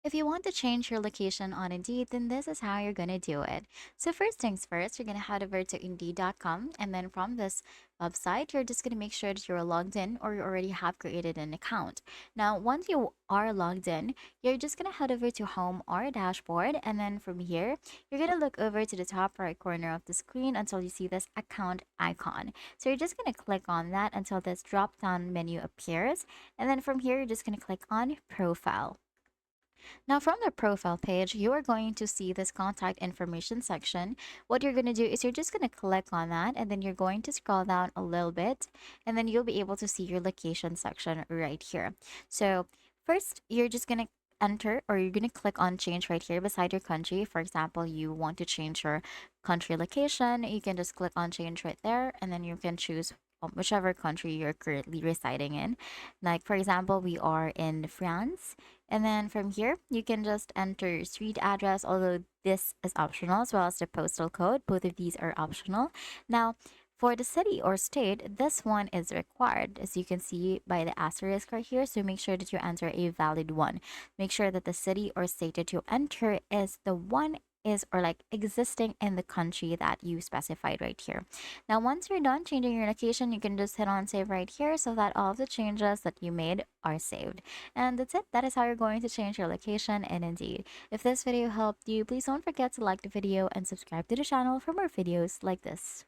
If you want to change your location on Indeed, then this is how you're going to do it. So, first things first, you're going to head over to Indeed.com. And then from this website, you're just going to make sure that you're logged in or you already have created an account. Now, once you are logged in, you're just going to head over to Home or Dashboard. And then from here, you're going to look over to the top right corner of the screen until you see this account icon. So, you're just going to click on that until this drop down menu appears. And then from here, you're just going to click on Profile. Now, from the profile page, you are going to see this contact information section. What you're going to do is you're just going to click on that, and then you're going to scroll down a little bit, and then you'll be able to see your location section right here. So, first, you're just going to enter or you're going to click on change right here beside your country. For example, you want to change your country location, you can just click on change right there, and then you can choose whichever country you're currently residing in. Like, for example, we are in France. And then from here, you can just enter your street address, although this is optional, as well as the postal code. Both of these are optional. Now, for the city or state, this one is required, as you can see by the asterisk right here. So make sure that you enter a valid one. Make sure that the city or state that you enter is the one is or like existing in the country that you specified right here. Now, once you're done changing your location, you can just hit on save right here so that all of the changes that you made are saved. And that's it. That is how you're going to change your location in Indeed. If this video helped you, please don't forget to like the video and subscribe to the channel for more videos like this.